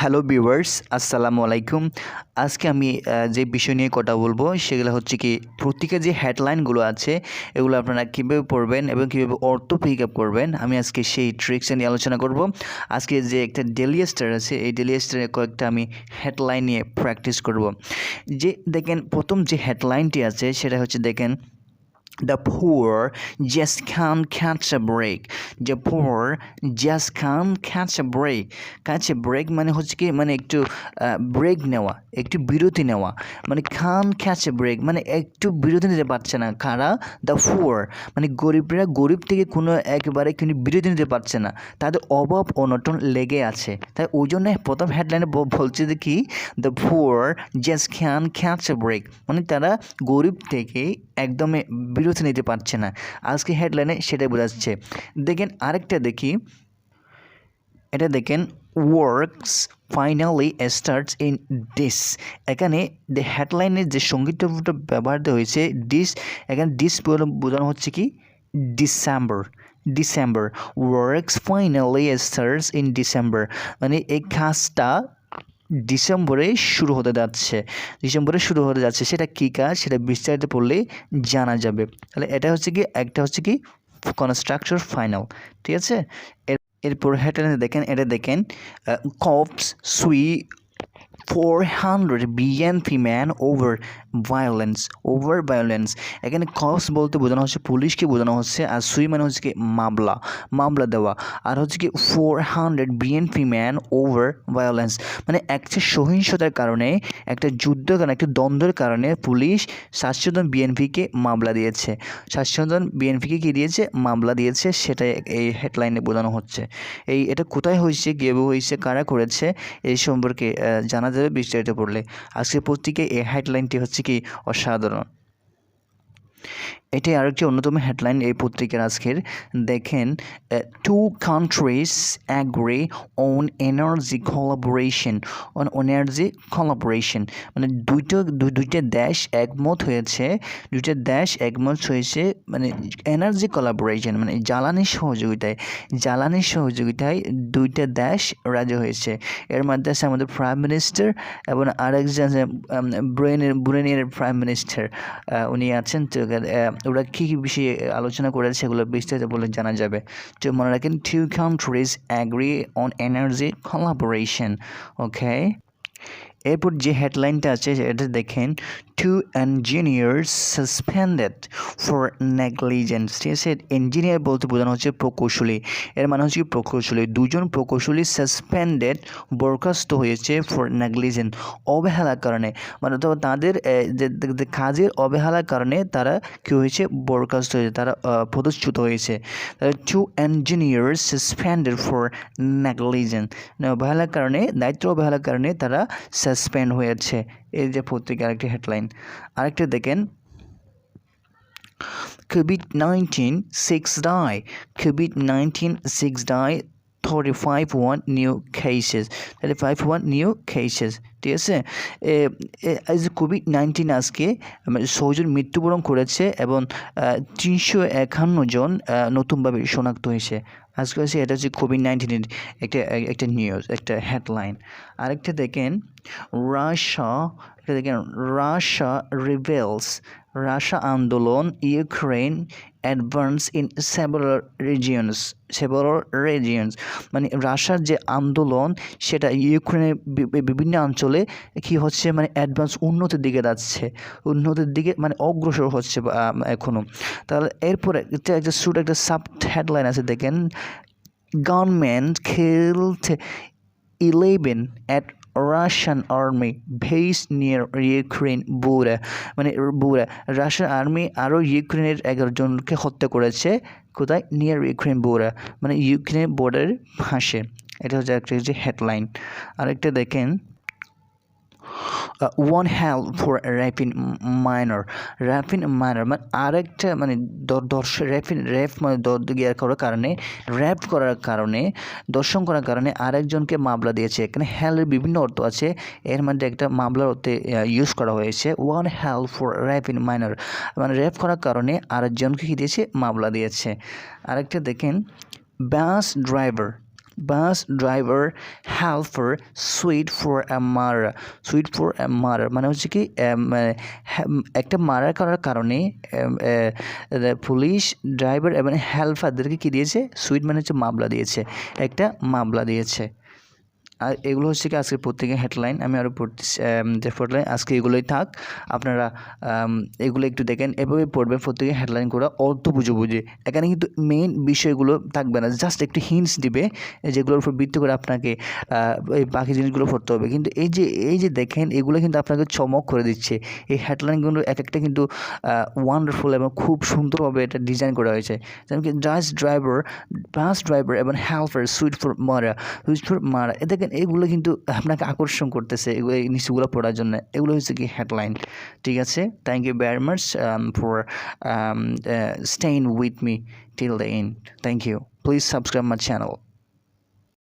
Hello viewers, আসসালামু আলাইকুম। আজকে আমি যে বিষয় নিয়ে কথা বলবো সেগুলো হচ্ছে কি পত্রিকার যে হেডলাইনগুলো আছে এগুলো আপনারা কীভাবে পড়বেন এবং কীভাবে অর্থ পিক আপ করবেন আমি আজকে সেই ট্রিক্স নিয়ে আলোচনা করব। আজকে যে একটা ডেইলি স্টার আছে এই ডেইলি স্টারের কয়েকটা আমি হেডলাইন নিয়ে প্র্যাকটিস করব। যে দেখেন প্রথম যে হেডলাইনটি আছে সেটা হচ্ছে দেখেন The poor just can't catch a break. The poor just can't catch a break. Catch a break মানে হচ্ছে কি মানে একটু ব্রেক নেওয়া, একটু বিরতি নেওয়া, মানে can't catch a break মানে একটু বিরতি নিতে পারছে না। কারা? দ্য poor মানে গরিবরা গরিব থেকে কোনো একেবারে কিন্তু বিরতি নিতে পারছে না, তাদের অভাব অনটন লেগে আছে। তাই ওই জন্য প্রথম হেডলাইনে বলছে যে কি the poor just can't catch a break মানে তারা গরিব থেকে একদমই বিরতি নিতে পারছে না। আজকে হেডলাইনে সেটাই বোঝাচ্ছে। দেখেন আরেকটা দেখি, এটা দেখেন works finally starts in this. এখানে হেডলাইনের যে সঙ্গীতটা ব্যবহার হয়েছে ডিস, এখানে ডিস বোঝানো হচ্ছে কি December. December works finally starts in December মানে এই কাজটা ডিসেম্বরে শুরু হতে যাচ্ছে। সেটা কী কাজ সেটা বিস্তারিত পড়লেই জানা যাবে। তাহলে এটা হচ্ছে কি একটা হচ্ছে কি কনস্ট্রাকশন ফাইনাল, ঠিক আছে। এরপর হেডলাইনে দেখেন, এটা দেখেন কপস সুই 400 BNP man over violence। এখানে কপস বলতে বোঝানো হচ্ছে পুলিশকে বোঝানো হচ্ছে, আর সুই মানে হচ্ছে কি মামলা দেওয়া, আর হচ্ছে কি 400 BNP man over violence মানে একটা সহিংসতার কারণে, একটা যুদ্ধের কারণে, একটা দ্বন্দ্বের কারণে পুলিশ 700 জন বিএনপিকে মামলা দিয়েছে। 700 জন বিএনপিকে কী দিয়েছে? মামলা দিয়েছে। সেটাই এই হেডলাইনে বোঝানো হচ্ছে। এটা কোথায় হয়েছে, কীভাবে হয়েছে, কারা করেছে এই সম্পর্কে জানা যাবে বিস্তারিত পড়লে। আজকের পত্রিকায় এই হেডলাইনটি হচ্ছে কি অসাধারণ। এটাই আরেকটি অন্যতম হেডলাইন এই পত্রিকার আজকের। দেখেন two countries agree on energy collaboration মানে দুইটা দেশ একমত হয়েছে মানে এনার্জি কোলাবোরেশন মানে জ্বালানি সহযোগিতায় দুইটা দেশ রাজি হয়েছে। এর মধ্যে আছে আমাদের প্রাইম মিনিস্টার এবং আরেকজন ব্রেনের প্রাইম মিনিস্টার উনি আছেন। তো ওরা কী কী বিষয়ে আলোচনা করেছে সেগুলো বিস্তারিত বলে জানা যাবে। তো মনে রাখেন two countries agree on energy collaboration, okay. এরপর যে হেডলাইনটা আছে এটা দেখেন two engineers suspended for negligence. ঠিক আছে, ইঞ্জিনিয়ার বলতে বোঝানো হচ্ছে প্রকৌশলী, এর মানে হচ্ছে প্রকৌশলী। দুজন প্রকৌশলী সাসপেন্ডেড বরখাস্ত হয়েছে ফর নেগলিজেন্স অবহেলার কারণে, মানে তো তাদের যে কাজের অবহেলার কারণে তারা কী হয়েছে? বরখাস্ত হয়েছে, তারা পদচ্যুত হয়েছে। Two engineers suspended for negligence অবহেলার কারণে, দায়িত্ব অবহেলার কারণে তারা সাসপেন্ড হয়েছে। এই যে পত্রিকার আরেকটি হেডলাইন। আরেকটা দেখেন COVID-19 6 die 35 new cases। ঠিক আছে। COVID-19 আজকে 6 জন মৃত্যুবরণ করেছে এবং 351 জন নতুনভাবে শনাক্ত হয়েছে। আজকে হচ্ছে এটা হচ্ছে COVID-19 একটা নিউজ, একটা হেডলাইন। আরেকটা দেখেন রাশিয়া রিবেলস, রাশিয়া আন্দোলন, Ukraine advance in several regions মানে রাশিয়ার যে আন্দোলন সেটা ইউক্রেনের বিভিন্ন অঞ্চলে কি হচ্ছে, মানে অ্যাডভান্স উন্নতির দিকে মানে অগ্রসর হচ্ছে এখনও। তাহলে এরপরে একটা সাব হেডলাইন আছে দেখেন government killed 11 at Russian army base near Ukraine border মানে রাশিয়ান আর্মি আরও ইউক্রেনের 11 জনকে হত্যা করেছে। কোথায়? নিয়ার ইউক্রেন border মানে ইউক্রেনের বর্ডারের পাশে। এটা হচ্ছে একটা যে হেডলাইন। আরেকটা দেখেন one help for wrapping minor মানে আরেকটা মানে দর্শন করার কারণে আরেকজনকে মামলা দিয়েছে। এখানে হেল্পের বিভিন্ন অর্থ আছে, এর মধ্যে একটা মামলার অর্থে ইউজ করা হয়েছে। One help for wrapping minor মানে র্যাপ করার কারণে আরেকজনকে কী দিয়েছে? মামলা দিয়েছে। আরেকটা দেখেন bus driver bus driver helper sweet for a murder. Sweet for a murder মানে হচ্ছে কি একটা মার্ডার করার কারণে পুলিশ ড্রাইভার এবং হেল্পারদেরকে কী দিয়েছে, সুইট মানে হচ্ছে মামলা দিয়েছে, একটা মামলা দিয়েছে। আর এগুলো হচ্ছে কি আজকের পত্রিকার হেডলাইন। আমি আরও পড়তেছি হেডলাইন, আজকে এগুলোই থাক। আপনারা এগুলো একটু দেখেন, এভাবে পড়বেন পত্রিকার হেডলাইনগুলো অর্থ বুঝে বুঝে। এখানে কিন্তু মেইন বিষয়গুলো থাকবে না, জাস্ট একটু হিন্টস দিবে যেগুলোর উপর ভিত্তি করে আপনাকে এই বাকি জিনিসগুলো পড়তে হবে। কিন্তু এই যে দেখেন এগুলো কিন্তু আপনাকে চমক করে দিচ্ছে। এই হেডলাইনগুলো এক একটা কিন্তু ওয়ান্ডারফুল এবং খুব সুন্দরভাবে এটা ডিজাইন করা হয়েছে। যেমন কি বাস ড্রাইভার এবং হেল্পার সুইট ফর মারা। দেখেন এগুলো কিন্তু আপনাকে আকর্ষণ করতেছে, এগুলো এই নিউজগুলো পড়ার জন্য। এগুলো হচ্ছে কি হেডলাইন। ঠিক আছে, thank you very much for staying with me till the end. Thank you. Please subscribe my channel.